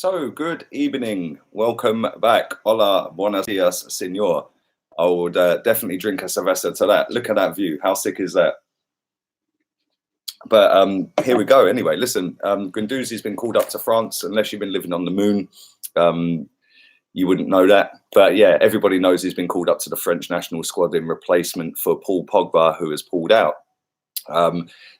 So, good evening. Welcome back. Hola, buenos dias, senor. I would definitely drink a cerveza to that. Look at that view. How sick is that? But here we go. Anyway, listen, Guendouzi's been called up to France. Unless you've been living on the moon, you wouldn't know that. But yeah, everybody knows he's been called up to the French national squad in replacement for Paul Pogba, who has pulled out.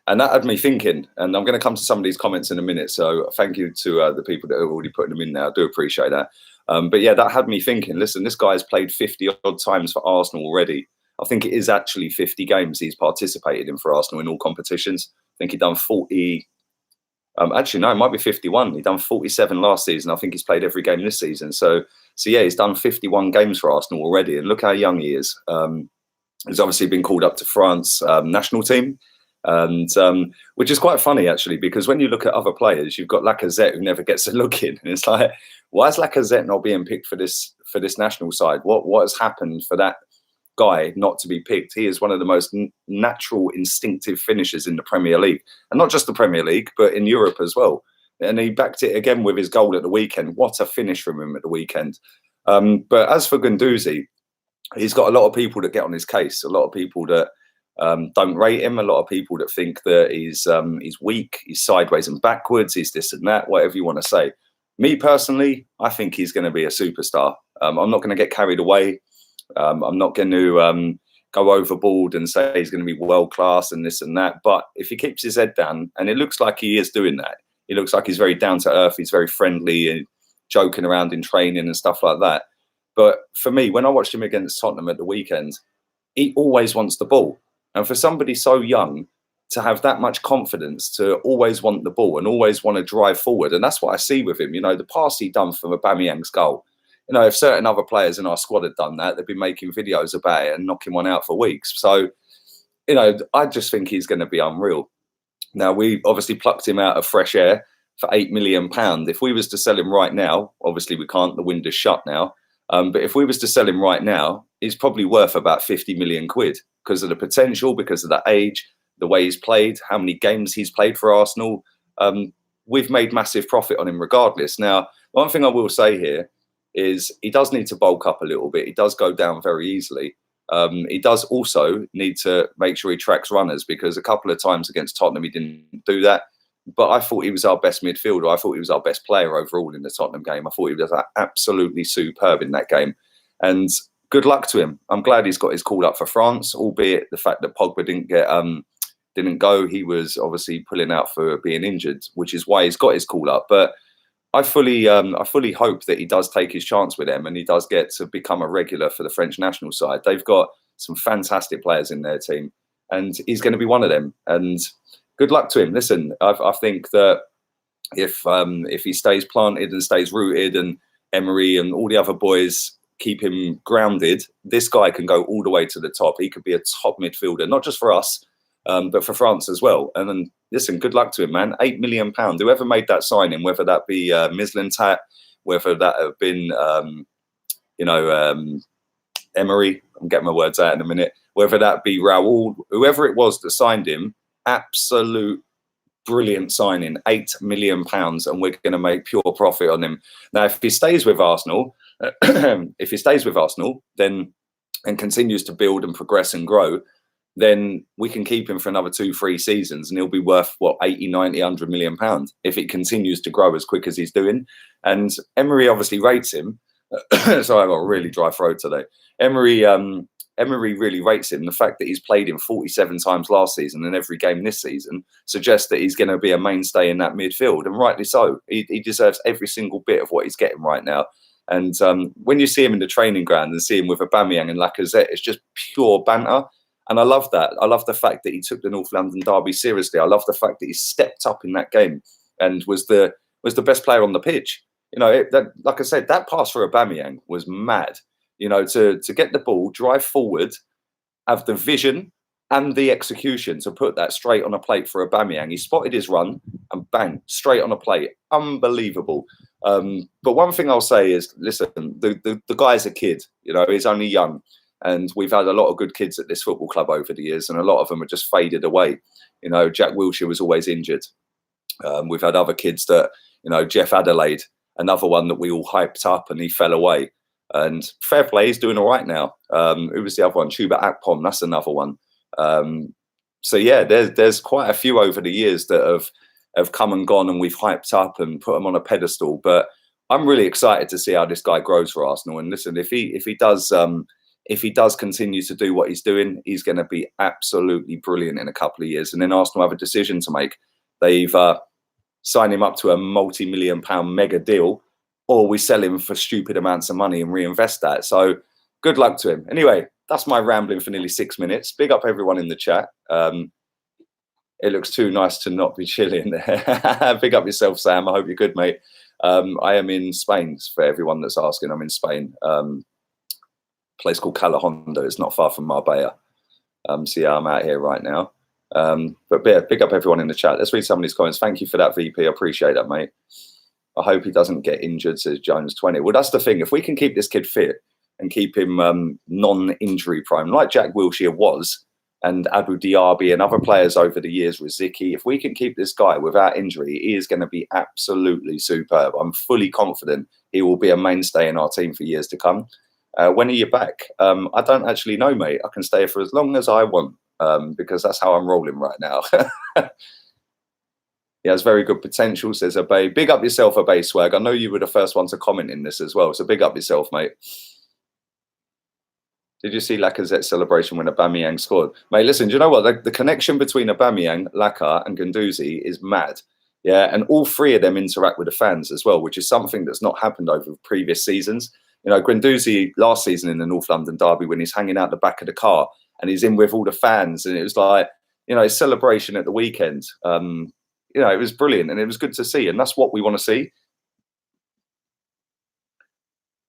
And that had me thinking, and I'm going to come to some of these comments in a minute. So thank you to the people that are already putting them in there. I do appreciate that. But yeah, that had me thinking, listen, this guy's played 50 odd times for Arsenal already. I think it is actually 50 games he's participated in for Arsenal in all competitions. I think he done 40. Actually, no, it might be 51. He done 47 last season. I think he's played every game this season. So yeah, he's done 51 games for Arsenal already. And look how young he is. He's obviously been called up to France national team. And which is quite funny actually, because when you look at other players, you've got Lacazette who never gets a look in, and it's like, why is Lacazette not being picked for this national side? What has happened for that guy not to be picked? He is one of the most natural, instinctive finishers in the Premier League, and not just the Premier League, but in Europe as well. And he backed it again with his goal at the weekend. What a finish from him at the weekend! But as for Guendouzi, he's got a lot of people that get on his case. A lot of people that don't rate him. A lot of people that think that he's weak, he's sideways and backwards, he's this and that, whatever you want to say. Me personally, I think he's going to be a superstar. I'm not going to get carried away. I'm not going to go overboard and say he's going to be world class and this and that. But if he keeps his head down, and it looks like he is doing that, he looks like he's very down to earth. He's very friendly and joking around in training and stuff like that. But for me, when I watched him against Tottenham at the weekend, he always wants the ball. And for somebody so young to have that much confidence, to always want the ball and always want to drive forward, and that's what I see with him. You know, the pass he done from Aubameyang's goal. You know, if certain other players in our squad had done that, they'd be making videos about it and knocking one out for weeks. So, you know, I just think he's going to be unreal. Now, we obviously plucked him out of fresh air for £8 million. If we was to sell him right now, obviously we can't, the window's shut now. But if we was to sell him right now, he's probably worth about 50 million quid because of the potential, because of the age, the way he's played, how many games he's played for Arsenal. We've made massive profit on him regardless. Now, one thing I will say here is he does need to bulk up a little bit. He does go down very easily. He does also need to make sure he tracks runners, because a couple of times against Tottenham, he didn't do that. But I thought he was our best midfielder. I thought he was our best player overall in the Tottenham game. I thought he was absolutely superb in that game. And good luck to him. I'm glad he's got his call up for France, albeit the fact that Pogba didn't go. He was obviously pulling out for being injured, which is why he's got his call up. But I fully hope that he does take his chance with them and he does get to become a regular for the French national side. They've got some fantastic players in their team, and he's going to be one of them. And good luck to him. Listen, I think that if he stays planted and stays rooted, and Emery and all the other boys keep him grounded, this guy can go all the way to the top. He could be a top midfielder, not just for us, but for France as well. And then, listen, good luck to him, man. £8 million. Whoever made that signing, whether that be Mislintat, whether that have been, Emery, I'm getting my words out in a minute, whether that be Raul, whoever it was that signed him, absolute brilliant signing. £8 million, and we're going to make pure profit on him. Now, if he stays with Arsenal, then and continues to build and progress and grow, then we can keep him for another 2-3 seasons, and he'll be worth 80, 90, £100 million if it continues to grow as quick as he's doing. And Emery obviously rates him. Sorry, I've got a really dry throat today. Emery really rates him. The fact that he's played him 47 times last season and every game this season suggests that he's going to be a mainstay in that midfield, and rightly so. He deserves every single bit of what he's getting right now. And when you see him in the training ground and see him with Aubameyang and Lacazette, it's just pure banter. And I love that. I love the fact that he took the North London derby seriously. I love the fact that he stepped up in that game and was the best player on the pitch. You know, like I said, that pass for Aubameyang was mad. You know, to get the ball, drive forward, have the vision and the execution to put that straight on a plate for Aubameyang. He spotted his run and bang, straight on a plate. Unbelievable. But one thing I'll say is, listen, the guy's a kid. You know, he's only young. And we've had a lot of good kids at this football club over the years, and a lot of them have just faded away. You know, Jack Wilshere was always injured. We've had other kids that, you know, Jeff Adelaide, another one that we all hyped up, and he fell away. And fair play, he's doing all right now. Who was the other one? Chuba Akpom, that's another one. So yeah, there's quite a few over the years that have come and gone, and we've hyped up and put them on a pedestal. But I'm really excited to see how this guy grows for Arsenal. And listen, if he does continue to do what he's doing, he's going to be absolutely brilliant in a couple of years. And then Arsenal have a decision to make. They either sign him up to a multi-million-pound mega deal, or we sell him for stupid amounts of money and reinvest that. So good luck to him. Anyway, that's my rambling for nearly 6 minutes. Big up everyone in the chat. It looks too nice to not be chilling. Big up yourself, Sam. I hope you're good, mate. I am in Spain, for everyone that's asking. I'm in Spain. Place called Calahonda. It's not far from Marbella. So yeah, I'm out here right now. But big up everyone in the chat. Let's read some of these comments. Thank you for that, VP. I appreciate that, mate. I hope he doesn't get injured, says Jones 20. Well, that's the thing. If we can keep this kid fit and keep him non-injury prone, like Jack Wilshere was, and Abu Diaby and other players over the years with Ziki, if we can keep this guy without injury, he is going to be absolutely superb. I'm fully confident he will be a mainstay in our team for years to come. When are you back? I don't actually know, mate. I can stay here for as long as I want, because that's how I'm rolling right now. He has very good potential, says Obey. Big up yourself, Obey Swag. I know you were the first one to comment in this as well, so big up yourself, mate. Did you see Lacazette's celebration when Aubameyang scored? Mate, listen, do you know what? The connection between Aubameyang, Laka, and Guendouzi is mad. Yeah, and all three of them interact with the fans as well, which is something that's not happened over previous seasons. You know, Guendouzi last season in the North London derby, when he's hanging out the back of the car and he's in with all the fans, and it was like, you know, his celebration at the weekend. You know, it was brilliant and it was good to see, and that's what we want to see.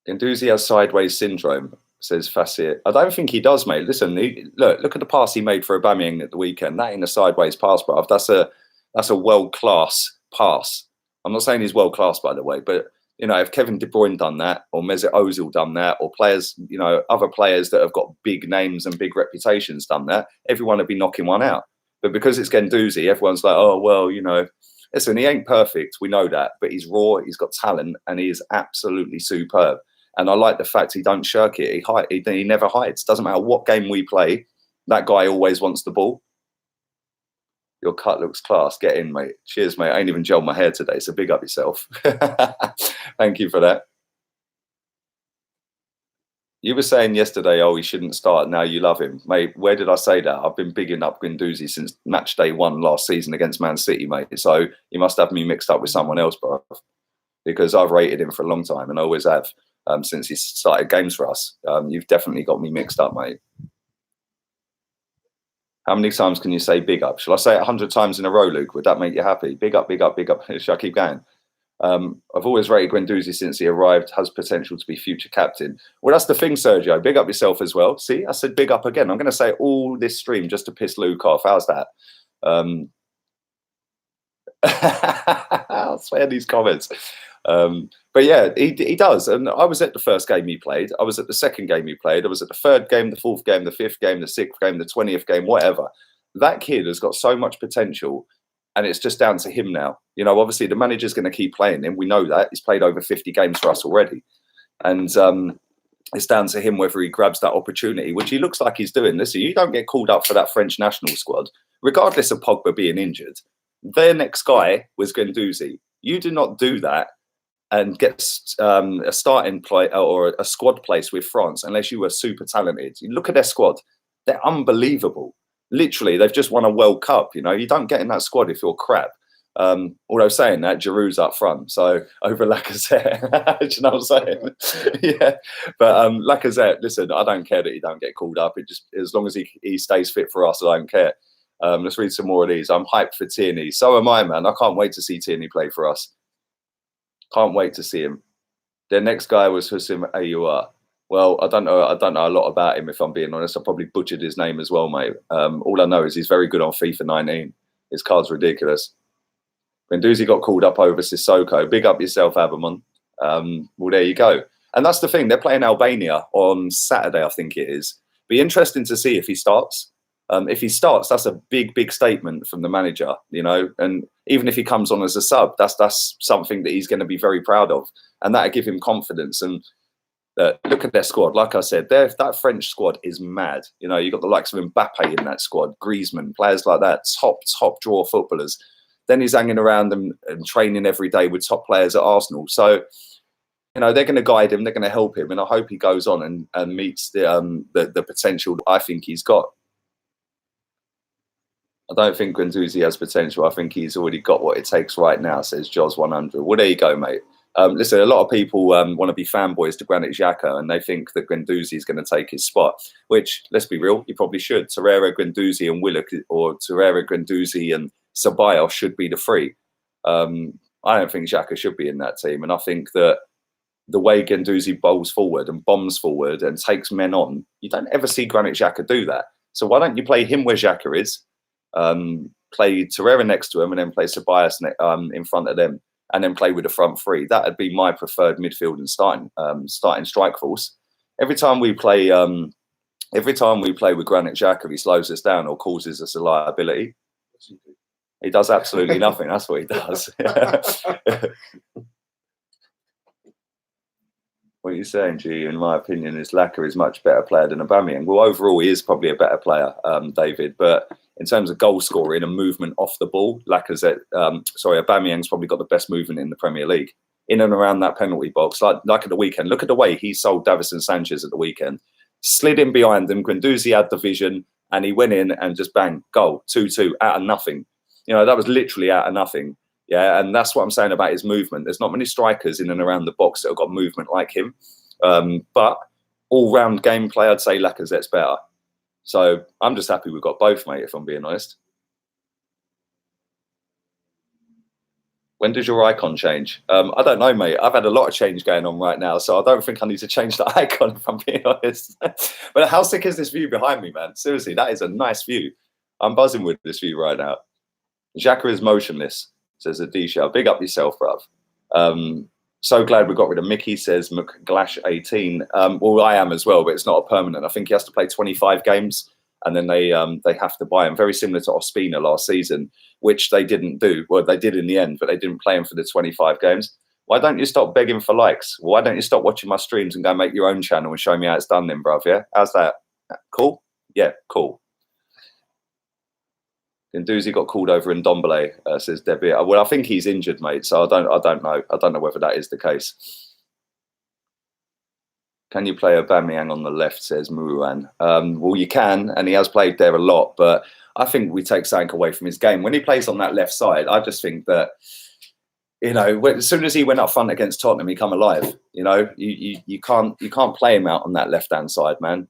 Guendouzi has sideways syndrome, says Fasir. I don't think he does, mate. Listen, look at the pass he made for Aubameyang at the weekend. That ain't a sideways pass, bruv. That's a world-class pass. I'm not saying he's world-class, by the way, but, you know, if Kevin De Bruyne done that, or Mesut Ozil done that, or players, you know, other players that have got big names and big reputations done that, everyone would be knocking one out. But because it's Guendouzi, everyone's like, oh, well, you know, listen, he ain't perfect. We know that. But he's raw, he's got talent, and he is absolutely superb. And I like the fact he don't shirk it. He never hides. Doesn't matter what game we play, that guy always wants the ball. Your cut looks class. Get in, mate. Cheers, mate. I ain't even gelled my hair today, so big up yourself. Thank you for that. You were saying yesterday, oh, he shouldn't start. Now you love him. Mate, where did I say that? I've been bigging up Guendouzi since match day 1 last season against Man City, mate. So you must have me mixed up with someone else, bro. Because I've rated him for a long time and I always have since he started games for us. You've definitely got me mixed up, mate. How many times can you say big up? Shall I say it 100 times in a row, Luke? Would that make you happy? Big up, big up, big up. Shall I keep going? I've always rated Guendouzi since he arrived, has potential to be future captain. Well, that's the thing, Sergio. Big up yourself as well. See, I said big up again. I'm going to say all this stream just to piss Luke off. How's that? I'll swear these comments. But yeah, he does. And I was at the first game he played. I was at the second game he played. I was at the third game, the fourth game, the fifth game, the sixth game, the 20th game, whatever. That kid has got so much potential. And it's just down to him now. You know, obviously the manager's going to keep playing him. We know that. He's played over 50 games for us already. And it's down to him whether he grabs that opportunity, which he looks like he's doing. Listen, you don't get called up for that French national squad, regardless of Pogba being injured. Their next guy was Guendouzi. You do not do that and get a starting play or a squad place with France unless you were super talented. You look at their squad. They're unbelievable. Literally, they've just won a World Cup. You know, you don't get in that squad if you're crap. Although saying that, Giroud's up front, so over Lacazette. Do you know what I'm saying? Yeah. But Lacazette, listen, I don't care that he don't get called up. It just, as long as he stays fit for us, I don't care. Let's read some more of these. I'm hyped for Tierney. So am I, man. I can't wait to see Tierney play for us. Can't wait to see him. Their next guy was Hussein Ayoua. Well, I don't know a lot about him, if I'm being honest. I probably butchered his name as well, mate. All I know is he's very good on FIFA 19. His card's ridiculous. Guendouzi got called up over Sissoko. Big up yourself, Abermon. Well, there you go. And that's the thing. They're playing Albania on Saturday, I think it is. Be interesting to see if he starts. If he starts, that's a big statement from the manager, you know. And even if he comes on as a sub, that's something that he's going to be very proud of, and that'll give him confidence. And look at their squad. Like I said, that French squad is mad. You know, you've got the likes of Mbappe in that squad, Griezmann, players like that, top draw footballers. Then he's hanging around and training every day with top players at Arsenal. So, you know, they're going to guide him, they're going to help him, and I hope he goes on and meets the potential I think he's got. I don't think Guendouzi has potential. I think he's already got what it takes right now, says Jaws 100. Well, there you go, mate. Listen, a lot of people want to be fanboys to Granit Xhaka, and they think that Guendouzi is going to take his spot, which, let's be real, he probably should. Torreira, Guendouzi and Willock, or Torreira, Guendouzi and Ceballos should be the three. I don't think Xhaka should be in that team, and I think that the way Guendouzi bowls forward and bombs forward and takes men on, you don't ever see Granit Xhaka do that. So why don't you play him where Xhaka is, play Torreira next to him, and then play Ceballos in front of them, and then play with the front three? That would be my preferred midfield and starting strike force. Every time we play with Granit Xhaka, he slows us down or causes us a liability. He does absolutely nothing. That's what he does. What are you saying, G? In my opinion, is Laka is much better player than Aubameyang. Well, overall, he is probably a better player, David. But in terms of goal scoring and movement off the ball, Aubameyang's probably got the best movement in the Premier League. In and around that penalty box, like at the weekend. Look at the way he sold Davinson Sanchez at the weekend. Slid in behind him. Guendouzi had the vision, and he went in and just bang, goal, 2-2, out of nothing. You know, that was literally out of nothing. Yeah, and that's what I'm saying about his movement. There's not many strikers in and around the box that have got movement like him. But all-round gameplay, I'd say Lacazette's better. So I'm just happy we've got both, mate, if I'm being honest. When does your icon change? I don't know, mate. I've had a lot of change going on right now, so I don't think I need to change the icon, if I'm being honest. But how sick is this view behind me, man? Seriously, that is a nice view. I'm buzzing with this view right now. Xhaka is motionless, says Adisha. Big up yourself, bruv. So glad we got rid of Mickey, says McGlash18. Well, I am as well, but it's not a permanent. I think he has to play 25 games, and then they have to buy him. Very similar to Ospina last season, which they didn't do. Well, they did in the end, but they didn't play him for the 25 games. Why don't you stop begging for likes? Why don't you stop watching my streams and go make your own channel and show me how it's done then, bruv, yeah? How's that? Cool? Yeah, cool. Guendouzi got called over in Ndombele, says Debbie. Well, I think he's injured, mate. So I don't know. I don't know whether that is the case. Can you play Aubameyang on the left, says Muruan. Well, you can, and he has played there a lot. But I think we take something away from his game when he plays on that left side. I just think that, you know, as soon as he went up front against Tottenham, he come alive. You know, you can't play him out on that left hand side, man.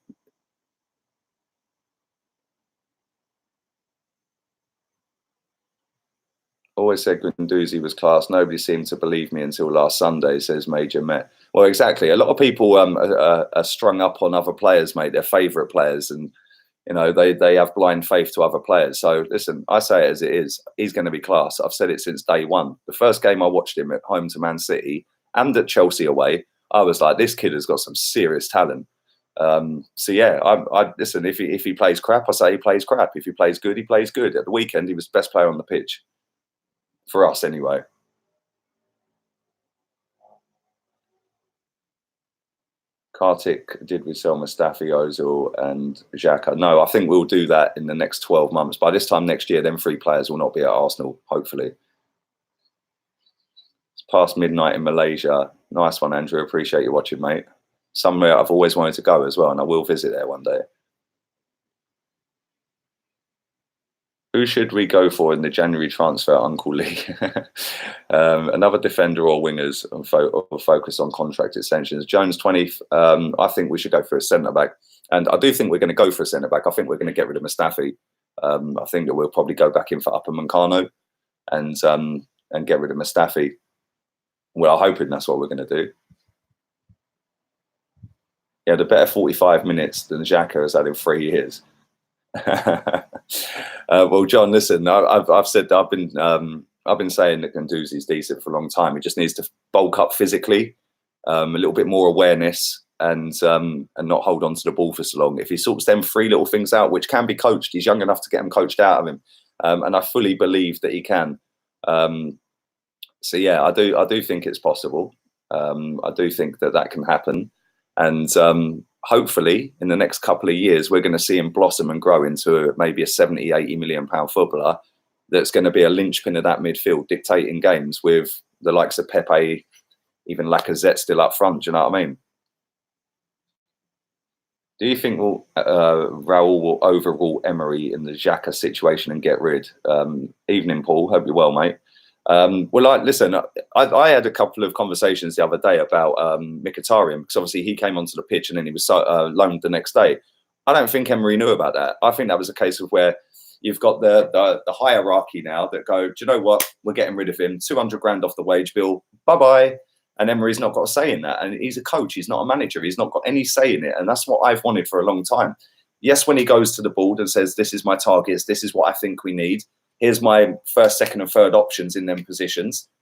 Always said Guendouzi was class. Nobody seemed to believe me until last Sunday, says Major Met. Well, exactly. A lot of people are strung up on other players, mate, their favourite players. And, you know, they have blind faith to other players. So, listen, I say it as it is. He's going to be class. I've said it since day one. The first game I watched him at home to Man City and at Chelsea away, I was like, this kid has got some serious talent. So, yeah, I listen, if he plays crap, I say he plays crap. If he plays good, he plays good. At the weekend, he was the best player on the pitch. For us, anyway. Kartik, did we sell Mustafi, Ozil and Xhaka? No, I think we'll do that in the next 12 months. By this time next year, them three players will not be at Arsenal, hopefully. It's past midnight in Malaysia. Nice one, Andrew. Appreciate you watching, mate. Somewhere I've always wanted to go as well, and I will visit there one day. Who should we go for in the January transfer, Uncle Lee? Another defender or wingers, or focus on contract extensions. Jones 20th. I think we should go for a centre-back. And I do think we're going to go for a centre-back. I think we're going to get rid of Mustafi. I think that we'll probably go back in for Upamecano and get rid of Mustafi. Well, I'm hoping that's what we're going to do. Yeah, the better 45 minutes than Xhaka has had in 3 years. Well, John, listen, I've said I've been saying that Guendouzi's decent for a long time. He just needs to bulk up physically, a little bit more awareness, and not hold on to the ball for so long. If he sorts them 3 little things out, which can be coached, he's young enough to get them coached out of him, and I fully believe that he can. So yeah, I do think it's possible. I do think that can happen, and hopefully in the next couple of years we're going to see him blossom and grow into maybe a 70-80 million pound footballer that's going to be a linchpin of that midfield, dictating games with the likes of Pepe, even Lacazette still up front. Do you know what I mean? Do you think Raul will overrule Emery in the Xhaka situation and get rid? Evening, Paul. Hope you're well, mate. Well, listen, I had a couple of conversations the other day about Mkhitaryan, because obviously he came onto the pitch and then he was loaned the next day. I don't think Emery knew about that. I think that was a case of where you've got the hierarchy now that go, do you know what? We're getting rid of him. 200 grand off the wage bill. Bye-bye. And Emery's not got a say in that. And he's a coach. He's not a manager. He's not got any say in it. And that's what I've wanted for a long time. Yes, when he goes to the board and says, this is my targets, this is what I think we need. Here's my first, second and third options in them positions.